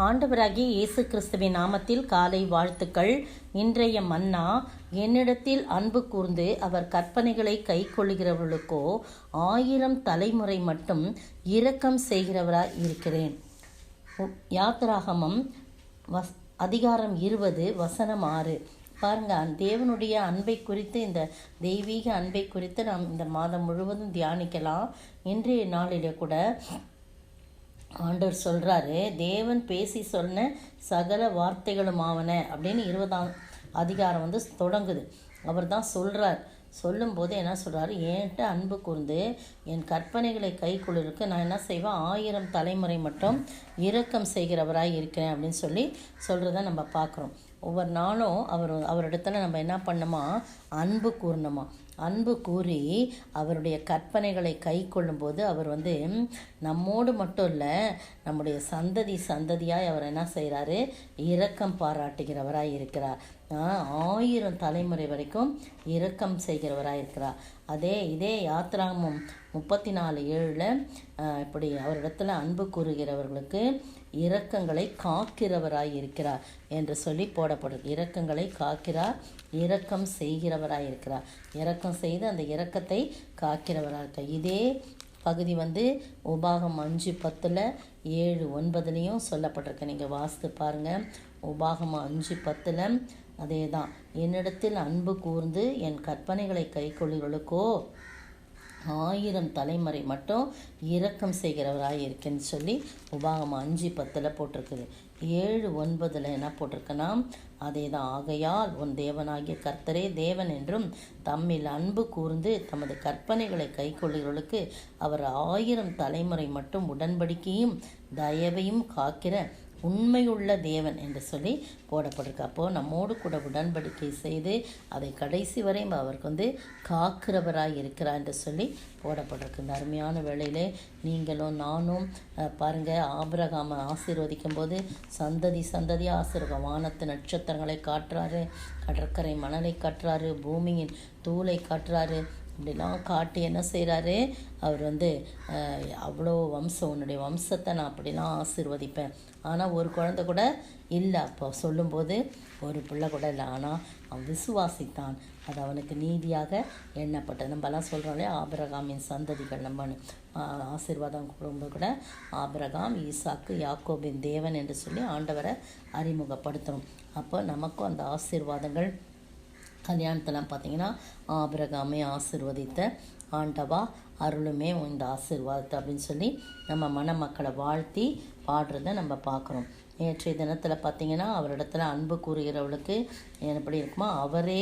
ஆண்டவராகிய இயேசு கிறிஸ்துவின் நாமத்தில் காலை வாழ்த்துக்கள். இன்றைய மன்னா, என்னிடத்தில் அன்பு கூர்ந்து அவர் கற்பனைகளை கை கொள்ளுகிறவர்களுக்கோ 1000 தலைமுறை மட்டும் இரக்கம் செய்கிறவராய் இருக்கிறேன். யாத்திராகமம் அதிகாரம் 20 வசனம் 6. பாருங்க, தேவனுடைய அன்பை குறித்து, இந்த தெய்வீக அன்பை குறித்து நாம் இந்த மாதம் முழுவதும் தியானிக்கலாம். இன்றைய நாளிலே கூட ஆண்டவர் சொல்கிறாரு, தேவன் பேசி சொன்ன சகல வார்த்தைகளும் ஆவன அப்படின்னு 20ஆம் அதிகாரம் தொடங்குது. அவர் தான் சொல்கிறார். சொல்லும்போது என்ன சொல்கிறாரு, என்கிட்ட அன்பு கூர்ந்து என் கற்பனைகளை கை கொள்ளுறதுக்கு நான் என்ன செய்வேன், 1000 தலைமுறை மட்டும் இரக்கம் செய்கிறவராய் இருக்கிறேன் அப்படின்னு சொல்கிறத நம்ம பார்க்குறோம். ஒவ்வொரு நாளும் அவரிடத்துல நம்ம என்ன பண்ணணுமா, அன்பு கூறணுமா. அன்பு கூறி அவருடைய கற்பனைகளை கை கொள்ளும்போது அவர் நம்மோடு மட்டும் இல்லை, நம்முடைய சந்ததியாய் அவர் என்ன செய்கிறாரு, இரக்கம் பாராட்டுகிறவராய் இருக்கிறார். 1000 தலைமுறை வரைக்கும் இரக்கம் செய்கிறவராக இருக்கிறார். இதே யாத்திராகமம் 34:7 இப்படி அவரிடத்துல அன்பு கூறுகிறவர்களுக்கு இரக்கங்களை காக்கிறவராய் இருக்கிறார் என்று சொல்லி போடப்படுது. இரக்கங்களை காக்கிறார், இரக்கம் செய்கிறவராய் இருக்கிறார். இரக்கம் செய்து அந்த இரக்கத்தை காக்கிறவராக இருக்கார். இதே பகுதி உபாகம் 5:10, 7:9 சொல்லப்பட்டிருக்கு. நீங்கள் வாசித்து பாருங்கள். உபாகம் 5:10 அதே தான், என்னிடத்தில் அன்பு கூர்ந்து என் கற்பனைகளை கை கொள்ளுகளுக்கோ 1000 தலைமுறை மட்டும் இரக்கம் செய்கிறவராக இருக்கேன்னு சொல்லி உபாகம் 5:10 போட்டிருக்குது. 7:9 என்ன போட்டிருக்குன்னா, அதே தான், ஆகையால் உன் தேவனாகிய கர்த்தரே தேவன் என்றும் தம்மில் அன்பு கூர்ந்து தமது கற்பனைகளை கை கொள்ளுகளுக்கு அவர் 1000 தலைமுறை மட்டும் உடன்படிக்கையும் தயவையும் காக்கிற உண்மையுள்ள தேவன் என்று சொல்லி போடப்பட்டிருக்கு. அப்போது நம்மோடு கூட உடன்படிக்கை செய்து அதை கடைசி வரை அவருக்கு காக்கிறவராய் இருக்கிறார் என்று சொல்லி போடப்பட்டிருக்கு. இந்த அருமையான வேளையிலே நீங்களும் நானும் பாருங்கள், ஆபிரகாமை ஆசீர்வதிக்கும் போது சந்ததியாக ஆசீர்வாதம். வானத்து நட்சத்திரங்களை காட்டுறாரு, கடற்கரை மணலை காட்டுறாரு, பூமியின் தூளை காட்டுறாரு. இப்படிலாம் காட்டி என்ன செய்கிறாரு, அவர் அவ்வளோ வம்சம், உன்னுடைய வம்சத்தை நான் அப்படிலாம் ஆசீர்வதிப்பேன். ஆனால் ஒரு குழந்தை கூட இல்லை. அப்போ சொல்லும்போது ஒரு பிள்ளை கூட இல்லை. ஆனால் அவன் விசுவாசித்தான், அது அவனுக்கு நீதியாக எண்ணப்பட்டது. நம்மலாம் சொல்கிறோம் இல்லையா, ஆபிரகாமின் சந்ததிகள். நம்ம ஆசீர்வாதம் கொடுக்கும்போது கூட ஆபிரகாம், ஈசாக்கு, யாக்கோபின் தேவன் என்று சொல்லி ஆண்டவரை அறிமுகப்படுத்தணும். அப்போ நமக்கும் அந்த ஆசீர்வாதங்கள் கல்யாணத்தெல்லாம் பார்த்திங்கன்னா, ஆபிரகாமை ஆசீர்வதித்த ஆண்டவா அருளுமே இந்த ஆசீர்வாதத்தை அப்படின்னு சொல்லி நம்ம மணமக்களை வாழ்த்தி பாடுறதை நம்ம பார்க்குறோம். நேற்றைய தினத்தில் பார்த்திங்கன்னா, அவரிடத்துல அன்பு கூறுகிறவளுக்கு எப்படி இருக்குமா, அவரே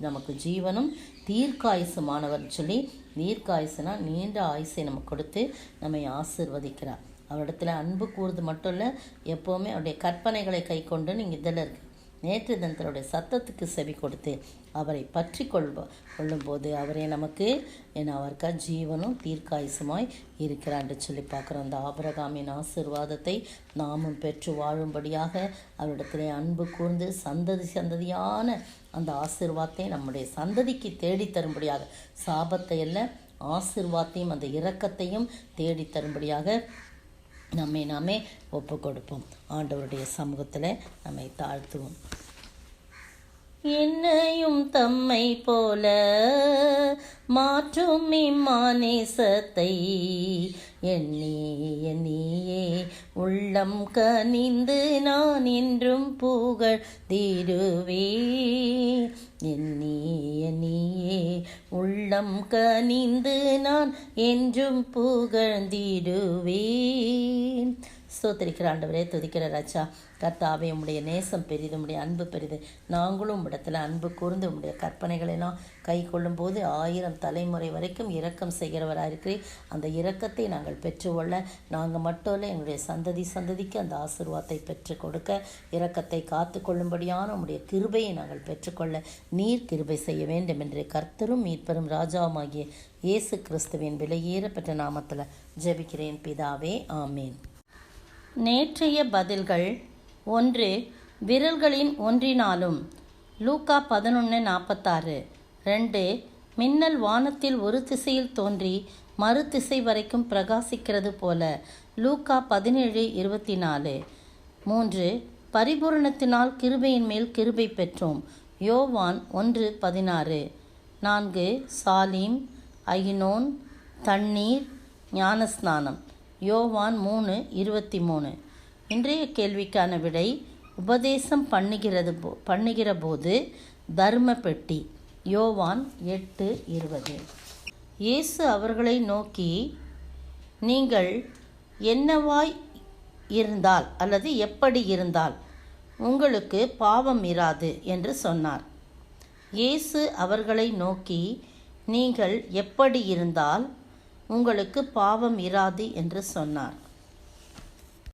நமக்கு ஜீவனும் தீர்க்காயுசுமானவர் சொல்லி, தீர்க்காயுசுனா நீண்ட ஆயுசை நமக்கு கொடுத்து நம்மை ஆசீர்வதிக்கிறார். அவரிடத்துல அன்பு கூறுறது மட்டும் இல்லை, எப்போவுமே அவருடைய கற்பனைகளை கை கொண்டு நீங்கள் இதில் இருக்கு. நேற்று தினத்தினுடைய சத்தத்துக்கு செவி கொடுத்து அவரை பற்றி கொள்ளும்போது அவரே நமக்கு அவருக்கா ஜீவனும் தீர்க்காயுசுமாய் இருக்கிறான்னு சொல்லி பார்க்குறோம். அந்த ஆபிரகாமின் ஆசீர்வாதத்தை நாமும் பெற்று வாழும்படியாக அவரிடத்திலே அன்பு கூர்ந்து சந்ததியான அந்த ஆசீர்வாதத்தை நம்முடைய சந்ததிக்கு தேடி தரும்படியாக, சாபத்தை எல்லாம் ஆசீர்வாதத்தையும் அந்த இரக்கத்தையும் தேடி தரும்படியாக நாமே ஒப்பு கொடுப்போம். ஆண்டவருடைய சமூகத்தில் நம்மை தாழ்த்துவோம். என்னையும் தம்மை போல மாற்றும் இம்மானேசத்தை எண்ணியே உள்ளம் கனிந்து நான் என்றும் புகழ்ந்திடுவே. எண்ணியே உள்ளம் கனிந்து நான் என்றும் புகழ்ந்திடுவேன். ஸ்தோத்திரிக்கிற ஆண்டவரே, துதிக்கிற ராஜா கர்த்தாவே, உம்முடைய நேசம் பெரிது, உம்முடைய அன்பு பெரிது. நாங்களும் உம்மிடத்தில் அன்பு கூர்ந்து உம்முடைய கற்பனைகளெல்லாம் கை கொள்ளும்போது 1000 தலைமுறை வரைக்கும் இரக்கம் செய்கிறவராக இருக்கிறேன். அந்த இரக்கத்தை நாங்கள் பெற்றுக்கொள்ள நாங்கள் மட்டும் இல்லை, எங்களுடைய சந்ததிக்கு அந்த ஆசீர்வாதத்தை பெற்றுக் கொடுக்க, இரக்கத்தை காத்து கொள்ளும்படியான உம்முடைய கிருபையை நாங்கள் பெற்றுக்கொள்ள நீர் கிருபை செய்ய வேண்டும் என்று கர்த்தரும் மீட்பரும் ராஜாவுமாகிய இயேசு கிறிஸ்துவின் விலையேறப்பெற்ற நாமத்தில் ஜெபிக்கிறேன் பிதாவே, ஆமேன். நேற்றைய பதில்கள்: 1. விரல்களின் ஒன்றினாலும், லூக்கா 11:46. 2. மின்னல் வானத்தில் ஒரு திசையில் தோன்றி மறு திசை வரைக்கும் பிரகாசிக்கிறது போல, லூக்கா 17:24. 3. பரிபூரணத்தினால் கிருபையின் மேல் கிருபை பெற்றோம். யோவான் 1:16. 4. சாலீம், அகினோன், தண்ணீர், ஞானஸ்நானம். யோவான் 3:23. இன்றைய கேள்விக்கான விடை உபதேசம் பண்ணுகிற போது தர்ம பெட்டி. யோவான் 8:20. இயேசு அவர்களை நோக்கி, நீங்கள் என்னவாய் இருந்தால் அல்லது எப்படி இருந்தால் உங்களுக்கு பாவம் இராது என்று சொன்னார். இயேசு அவர்களை நோக்கி, நீங்கள் எப்படி இருந்தால் உங்களுக்கு பாவம் இராது என்று சொன்னார்.